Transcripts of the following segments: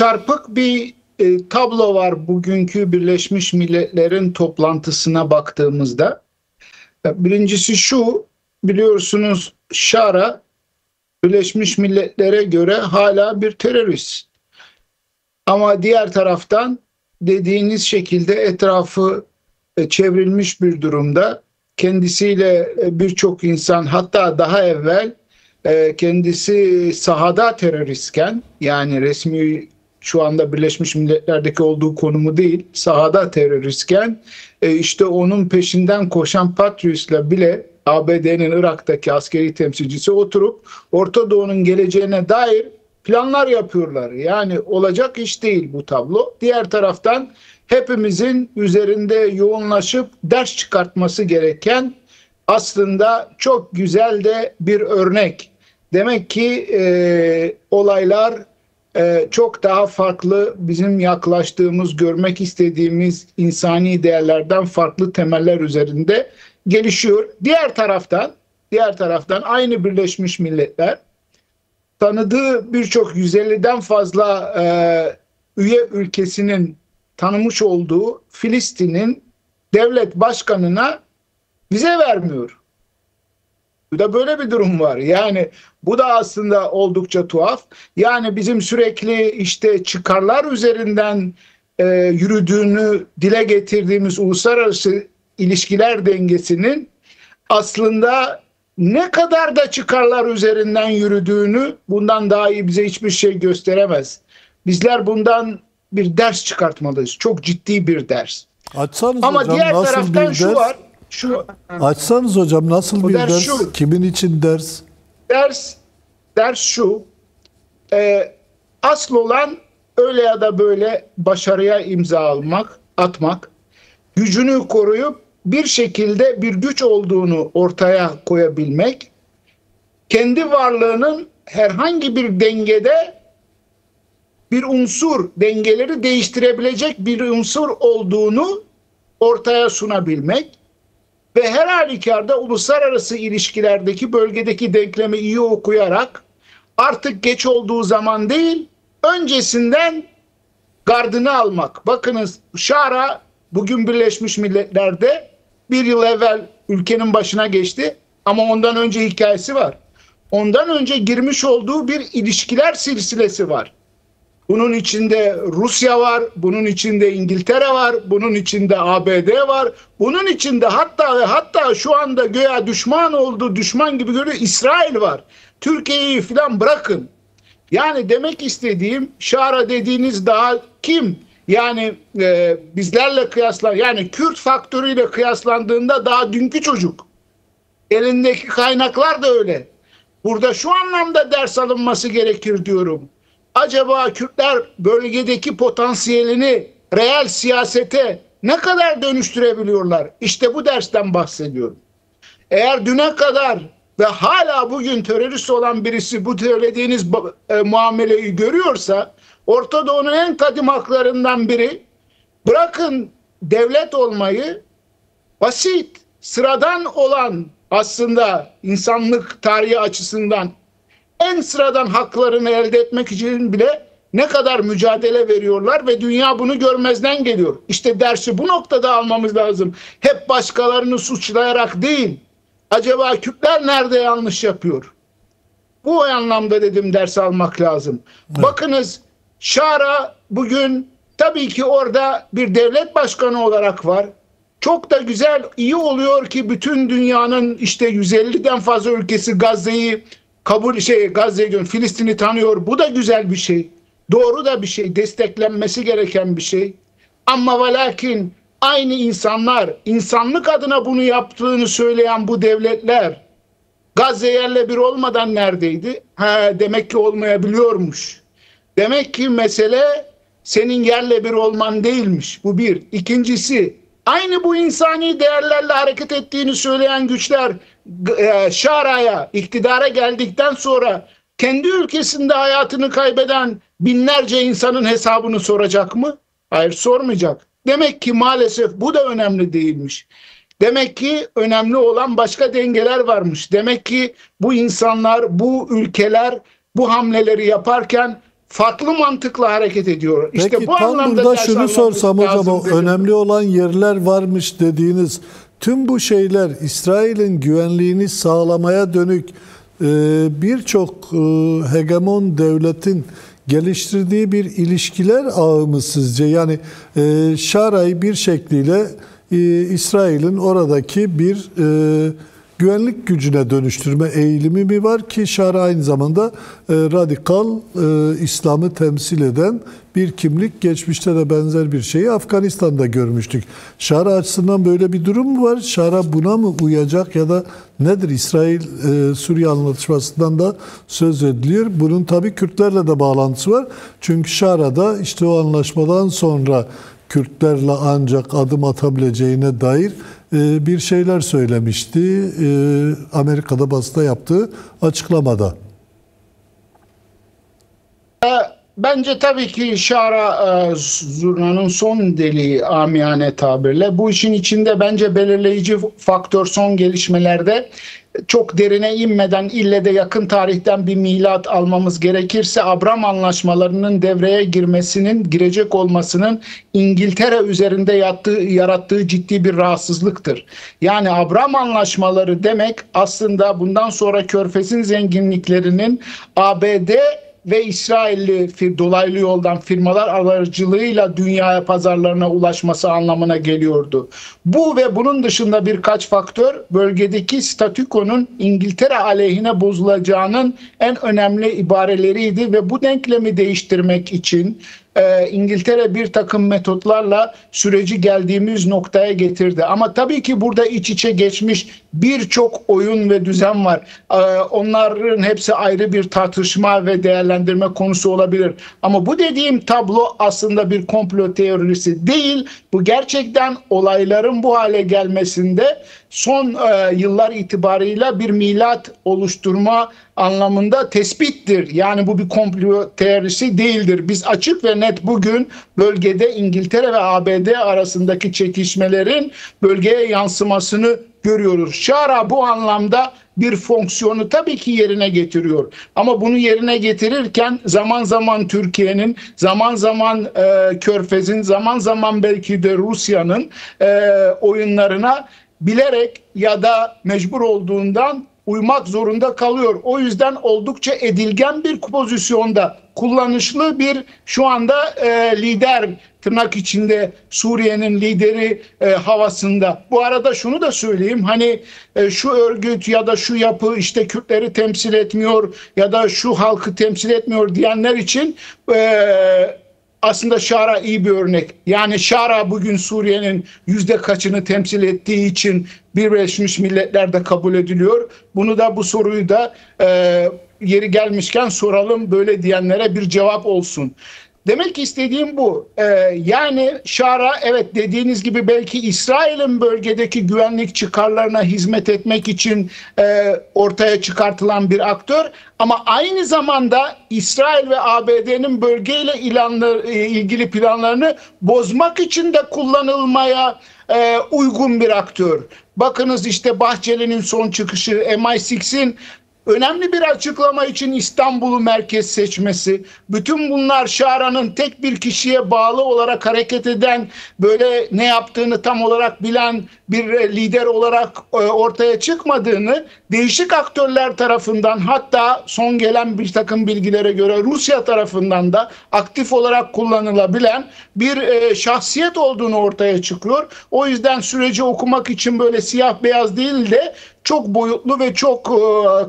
çarpık bir tablo var bugünkü Birleşmiş Milletler'in toplantısına baktığımızda. Birincisi şu, biliyorsunuz Şara Birleşmiş Milletler'e göre hala bir terörist. Ama diğer taraftan dediğiniz şekilde etrafı çevrilmiş bir durumda. Kendisiyle birçok insan, hatta daha evvel kendisi sahada teröristken, yani resmi şu anda Birleşmiş Milletler'deki olduğu konumu değil, sahada teröristken işte onun peşinden koşan Patriot'la bile ABD'nin Irak'taki askeri temsilcisi oturup Orta Doğu'nun geleceğine dair planlar yapıyorlar. Yani olacak iş değil bu tablo. Diğer taraftan hepimizin üzerinde yoğunlaşıp ders çıkartması gereken aslında çok güzel de bir örnek. Demek ki olaylar çok daha farklı, bizim yaklaştığımız, görmek istediğimiz insani değerlerden farklı temeller üzerinde gelişiyor. Diğer taraftan aynı Birleşmiş Milletler tanıdığı birçok 150'den fazla üye ülkesinin tanımış olduğu Filistin'in devlet başkanına vize vermiyor. Bu da böyle bir durum var. Yani bu da aslında oldukça tuhaf. Yani bizim sürekli işte çıkarlar üzerinden yürüdüğünü dile getirdiğimiz uluslararası ilişkiler dengesinin aslında ne kadar da çıkarlar üzerinden yürüdüğünü bundan daha iyi bize hiçbir şey gösteremez. Bizler bundan bir ders çıkartmalıyız. Çok ciddi bir ders. Açsanız ama hocam, diğer nasıl taraftan bir şu ders? var. Açsanız hocam, nasıl bir ders? Şu. Kimin için ders? Ders şu. Asıl olan öyle ya da böyle başarıya imza atmak, gücünü koruyup bir şekilde bir güç olduğunu ortaya koyabilmek, kendi varlığının herhangi bir dengede bir unsur, dengeleri değiştirebilecek bir unsur olduğunu ortaya sunabilmek ve her halükarda uluslararası ilişkilerdeki bölgedeki denklemi iyi okuyarak artık geç olduğu zaman değil, öncesinden gardını almak. Bakınız, Şara bugün Birleşmiş Milletler'de bir yıl evvel ülkenin başına geçti ama ondan önce hikayesi var. Ondan önce girmiş olduğu bir ilişkiler silsilesi var. Bunun içinde Rusya var, bunun içinde İngiltere var, bunun içinde ABD var, bunun içinde hatta şu anda göya düşman gibi görüyor İsrail var. Türkiye'yi falan bırakın. Yani demek istediğim, Şara dediğiniz daha kim? Yani bizlerle yani Kürt faktörüyle kıyaslandığında daha dünkü çocuk. Elindeki kaynaklar da öyle. Burada şu anlamda ders alınması gerekir diyorum. Acaba Kürtler bölgedeki potansiyelini reel siyasete ne kadar dönüştürebiliyorlar? İşte bu dersten bahsediyorum. Eğer düne kadar ve hala bugün terörist olan birisi bu söylediğiniz muameleyi görüyorsa, Orta Doğu'nun en kadim haklarından biri, bırakın devlet olmayı, basit, sıradan olan, aslında insanlık tarihi açısından en sıradan haklarını elde etmek için bile ne kadar mücadele veriyorlar ve dünya bunu görmezden geliyor. İşte dersi bu noktada almamız lazım. Hep başkalarını suçlayarak değil. Acaba Kürtler nerede yanlış yapıyor? Bu anlamda dedim, ders almak lazım. Evet. Bakınız, Şara bugün tabii ki orada bir devlet başkanı olarak var. Çok da güzel, iyi oluyor ki bütün dünyanın işte 150'den fazla ülkesi Gazze'yi Filistin'i tanıyor. Bu da güzel bir şey. Doğru da bir şey. Desteklenmesi gereken bir şey. Ama ve lakin aynı insanlar, insanlık adına bunu yaptığını söyleyen bu devletler Gazze yerle bir olmadan neredeydi? Demek ki olmayabiliyormuş. Demek ki mesele senin yerle bir olman değilmiş. Bu bir. İkincisi, aynı bu insani değerlerle hareket ettiğini söyleyen güçler Şara'ya, iktidara geldikten sonra kendi ülkesinde hayatını kaybeden binlerce insanın hesabını soracak mı? Hayır, sormayacak. Demek ki maalesef bu da önemli değilmiş. Demek ki önemli olan başka dengeler varmış. Demek ki bu insanlar, bu ülkeler bu hamleleri yaparken farklı mantıkla hareket ediyor. Peki İşte bu tam anlamda burada ders şunu almamız sorsam hocam, lazım o dedim. önemli olan yerler varmış dediğiniz tüm bu şeyler İsrail'in güvenliğini sağlamaya dönük birçok hegemon devletin geliştirdiği bir ilişkiler ağı mı sizce? Yani Şara'yı bir şekliyle İsrail'in oradaki bir güvenlik gücüne dönüştürme eğilimi mi var ki Şara aynı zamanda radikal İslam'ı temsil eden bir kimlik. Geçmişte de benzer bir şeyi Afganistan'da görmüştük. Şara açısından böyle bir durum mu var? Şara buna mı uyacak ya da nedir? İsrail-Suriye anlaşmasından da söz ediliyor. Bunun tabii Kürtlerle de bağlantısı var. Çünkü Şara'da işte o anlaşmadan sonra Kürtlerle ancak adım atabileceğine dair bir şeyler söylemişti Amerika'da basında yaptığı açıklamada. Bence tabii ki Şara zurnanın son deliği amiyane tabirle. Bu işin içinde bence belirleyici faktör son gelişmelerde, çok derine inmeden ille de yakın tarihten bir milat almamız gerekirse Abraham anlaşmalarının devreye girecek olmasının İngiltere üzerinde yarattığı ciddi bir rahatsızlıktır. Yani Abraham anlaşmaları demek aslında bundan sonra Körfez'in zenginliklerinin ABD ve İsrailli dolaylı yoldan firmalar aracılığıyla dünya pazarlarına ulaşması anlamına geliyordu. Bu ve bunun dışında birkaç faktör bölgedeki statükonun İngiltere aleyhine bozulacağının en önemli ibareleriydi ve bu denklemi değiştirmek için İngiltere bir takım metotlarla süreci geldiğimiz noktaya getirdi. Ama tabii ki burada iç içe geçmiş birçok oyun ve düzen var. Onların hepsi ayrı bir tartışma ve değerlendirme konusu olabilir. Ama bu dediğim tablo aslında bir komplo teorisi değil. Bu gerçekten olayların bu hale gelmesinde son yıllar itibarıyla bir milat oluşturma anlamında tespittir. Yani bu bir komplo teorisi değildir. Biz açık ve net bugün bölgede İngiltere ve ABD arasındaki çekişmelerin bölgeye yansımasını görüyoruz. Şara bu anlamda bir fonksiyonu tabii ki yerine getiriyor. Ama bunu yerine getirirken zaman zaman Türkiye'nin, zaman zaman Körfez'in, zaman zaman belki de Rusya'nın oyunlarına bilerek ya da mecbur olduğundan uymak zorunda kalıyor. O yüzden oldukça edilgen bir pozisyonda, kullanışlı bir şu anda lider, tırnak içinde Suriye'nin lideri havasında. Bu arada şunu da söyleyeyim, hani şu örgüt ya da şu yapı işte Kürtleri temsil etmiyor ya da şu halkı temsil etmiyor diyenler için aslında Şara iyi bir örnek. Yani Şara bugün Suriye'nin yüzde kaçını temsil ettiği için Birleşmiş Milletler'de kabul ediliyor. Bu soruyu da yeri gelmişken soralım, böyle diyenlere bir cevap olsun. Demek istediğim bu. Yani Şara, evet dediğiniz gibi belki İsrail'in bölgedeki güvenlik çıkarlarına hizmet etmek için ortaya çıkartılan bir aktör. Ama aynı zamanda İsrail ve ABD'nin bölgeyle ilgili planlarını bozmak için de kullanılmaya uygun bir aktör. Bakınız işte Bahçeli'nin son çıkışı, MI6'in önemli bir açıklama için İstanbul'u merkez seçmesi, bütün bunlar Şara'nın tek bir kişiye bağlı olarak hareket eden, böyle ne yaptığını tam olarak bilen bir lider olarak ortaya çıkmadığını, değişik aktörler tarafından, hatta son gelen bir takım bilgilere göre Rusya tarafından da aktif olarak kullanılabilen bir şahsiyet olduğunu ortaya çıkıyor. O yüzden süreci okumak için böyle siyah beyaz değil de çok boyutlu ve çok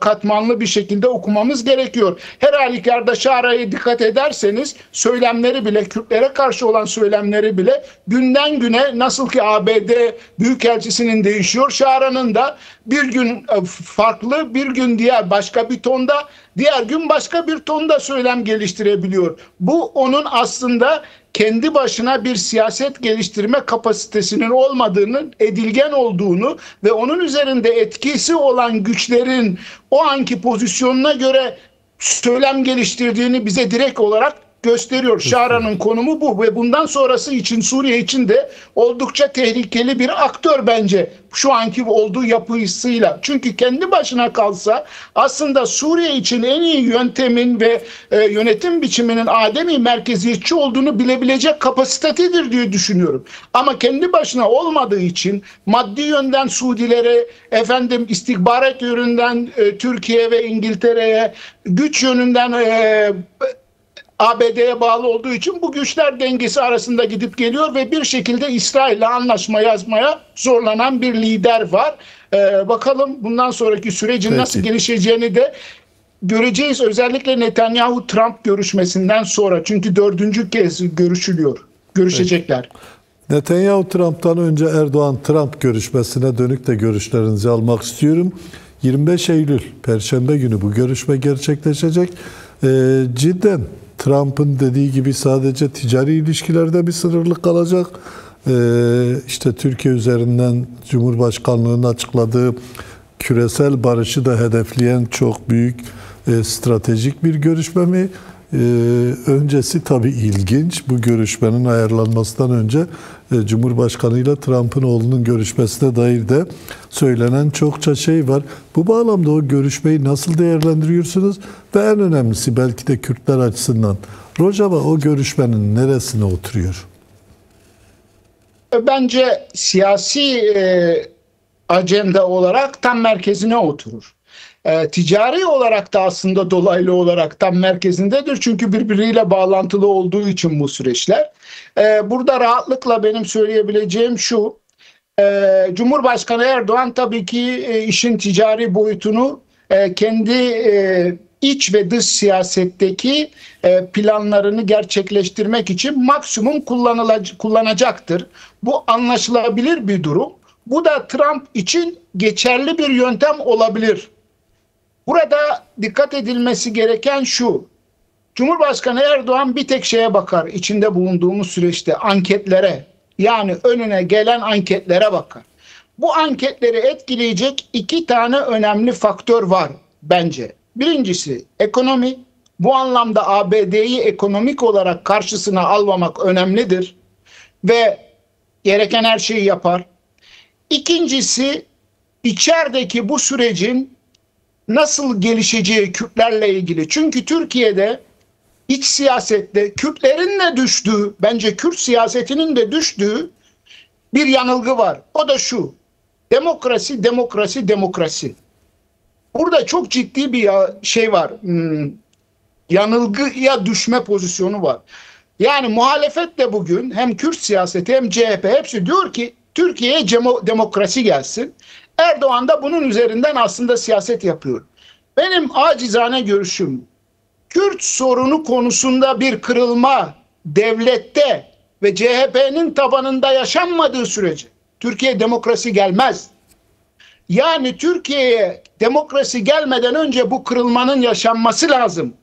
katmanlı bir şekilde okumamız gerekiyor. Her halükarda Şara'ya dikkat ederseniz söylemleri bile, Kürtlere karşı olan söylemleri bile günden güne, nasıl ki ABD Büyükelçisi'nin değişiyor, Şara'nın da bir gün farklı, bir gün diğer başka bir tonda, diğer gün başka bir tonda söylem geliştirebiliyor. Bu onun aslında kendi başına bir siyaset geliştirme kapasitesinin olmadığını, edilgen olduğunu ve onun üzerinde etkisi olan güçlerin o anki pozisyonuna göre söylem geliştirdiğini bize direkt olarak gösteriyor. Şara'nın konumu bu ve bundan sonrası için Suriye için de oldukça tehlikeli bir aktör bence şu anki olduğu yapısıyla. Çünkü kendi başına kalsa aslında Suriye için en iyi yöntemin ve yönetim biçiminin ademi merkeziyetçi olduğunu bilebilecek kapasitetedir diye düşünüyorum. Ama kendi başına olmadığı için maddi yönden Suudilere, istihbarat yönünden Türkiye ve İngiltere'ye, güç yönünden ABD'ye bağlı olduğu için bu güçler dengesi arasında gidip geliyor ve bir şekilde İsrail'le anlaşma yazmaya zorlanan bir lider var. Bakalım bundan sonraki sürecin nasıl gelişeceğini de göreceğiz. Özellikle Netanyahu-Trump görüşmesinden sonra. Çünkü 4. kez görüşecekler. Netanyahu-Trump'tan önce Erdoğan-Trump görüşmesine dönük de görüşlerinizi almak istiyorum. 25 Eylül Perşembe günü bu görüşme gerçekleşecek. Cidden Trump'ın dediği gibi sadece ticari ilişkilerde bir sınırlı kalacak. İşte Türkiye üzerinden Cumhurbaşkanlığı'nın açıkladığı küresel barışı da hedefleyen çok büyük stratejik bir görüşme mi? Öncesi tabii ilginç. Bu görüşmenin ayarlanmasından önce Cumhurbaşkanı ile Trump'ın oğlunun görüşmesine dair de söylenen çokça şey var. Bu bağlamda o görüşmeyi nasıl değerlendiriyorsunuz? Ve en önemlisi belki de Kürtler açısından Rojava o görüşmenin neresine oturuyor? Bence siyasi ajanda olarak tam merkezine oturur. Ticari olarak da aslında dolaylı olarak tam merkezindedir. Çünkü birbiriyle bağlantılı olduğu için bu süreçler. Burada rahatlıkla benim söyleyebileceğim şu. Cumhurbaşkanı Erdoğan tabii ki işin ticari boyutunu kendi iç ve dış siyasetteki planlarını gerçekleştirmek için maksimum kullanacaktır. Bu anlaşılabilir bir durum. Bu da Trump için geçerli bir yöntem olabilir. Burada dikkat edilmesi gereken şu. Cumhurbaşkanı Erdoğan bir tek şeye bakar içinde bulunduğumuz süreçte, anketlere. Yani önüne gelen anketlere bakar. Bu anketleri etkileyecek 2 tane önemli faktör var bence. Birincisi ekonomi. Bu anlamda ABD'yi ekonomik olarak karşısına almamak önemlidir. Ve gereken her şeyi yapar. İkincisi içerideki bu sürecin nasıl gelişeceği Kürtlerle ilgili. Çünkü Türkiye'de iç siyasette Kürtlerin de düştüğü, bence Kürt siyasetinin de düştüğü bir yanılgı var. O da şu: demokrasi, demokrasi, demokrasi. Burada çok ciddi bir şey var. Yanılgıya düşme pozisyonu var. Yani muhalefet de bugün hem Kürt siyaseti hem CHP hepsi diyor ki Türkiye'ye demokrasi gelsin. Erdoğan da bunun üzerinden aslında siyaset yapıyor. Benim acizane görüşüm, Kürt sorunu konusunda bir kırılma devlette ve CHP'nin tabanında yaşanmadığı sürece Türkiye demokrasi gelmez. Yani Türkiye'ye demokrasi gelmeden önce bu kırılmanın yaşanması lazım.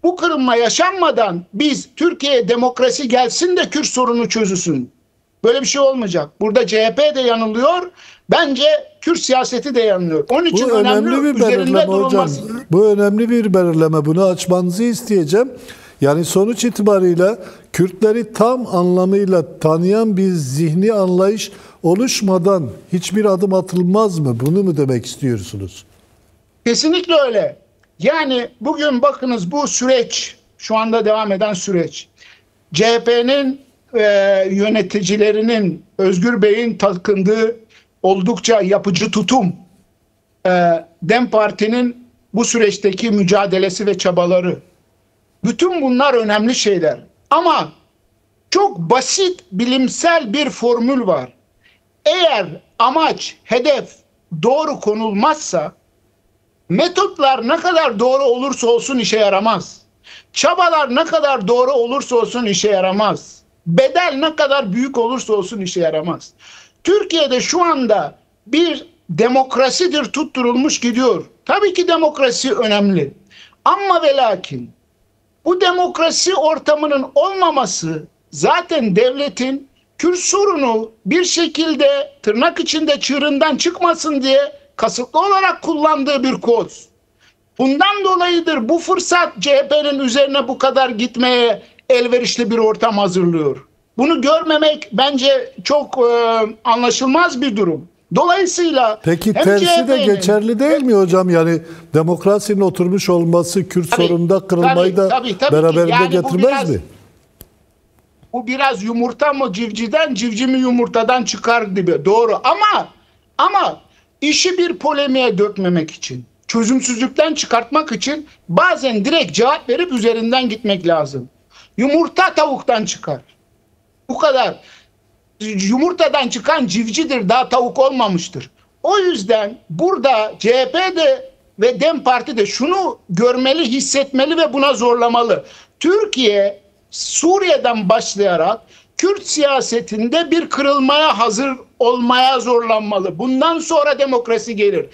Bu kırılma yaşanmadan biz Türkiye'ye demokrasi gelsin de Kürt sorunu çözülsün. Böyle bir şey olmayacak. Burada CHP de yanılıyor. Bence Kürt siyaseti de yanılıyor. Onun için bu önemli bir belirleme hocam. Bu önemli bir belirleme. Bunu açmanızı isteyeceğim. Yani sonuç itibariyle Kürtleri tam anlamıyla tanıyan bir zihni anlayış oluşmadan hiçbir adım atılmaz mı? Bunu mu demek istiyorsunuz? Kesinlikle öyle. Yani bugün bakınız bu süreç, şu anda devam eden süreç, CHP'nin yöneticilerinin, Özgür Bey'in takındığı oldukça yapıcı tutum, DEM Parti'nin bu süreçteki mücadelesi ve çabaları, bütün bunlar önemli şeyler. Ama çok basit bilimsel bir formül var. Eğer amaç, hedef doğru konulmazsa, metotlar ne kadar doğru olursa olsun işe yaramaz. Çabalar ne kadar doğru olursa olsun işe yaramaz. Bedel ne kadar büyük olursa olsun işe yaramaz. Türkiye'de şu anda bir demokrasidir tutturulmuş gidiyor. Tabii ki demokrasi önemli. Ama ve lakin bu demokrasi ortamının olmaması zaten devletin Kürt sorunu bir şekilde tırnak içinde çığırından çıkmasın diye kasıtlı olarak kullandığı bir koz. Bundan dolayıdır bu fırsat CHP'nin üzerine bu kadar gitmeye elverişli bir ortam hazırlıyor. Bunu görmemek bence çok anlaşılmaz bir durum. Dolayısıyla peki hem tersi de CHP'nin geçerli değil mi hocam? Yani demokrasinin oturmuş olması Kürt sorununda kırılmayı da tabii beraberinde yani getirmez mi? Bu biraz yumurta mı civcivden, civciv mi yumurtadan çıkar gibi. Doğru ama işi bir polemiğe dökmemek için, çözümsüzlükten çıkartmak için bazen direkt cevap verip üzerinden gitmek lazım. Yumurta tavuktan çıkar. Bu kadar. Yumurtadan çıkan civcidir, daha tavuk olmamıştır. O yüzden burada CHP'de ve DEM Parti de şunu görmeli, hissetmeli ve buna zorlamalı. Türkiye Suriye'den başlayarak Kürt siyasetinde bir kırılmaya hazır olmaya zorlanmalı. Bundan sonra demokrasi gelir.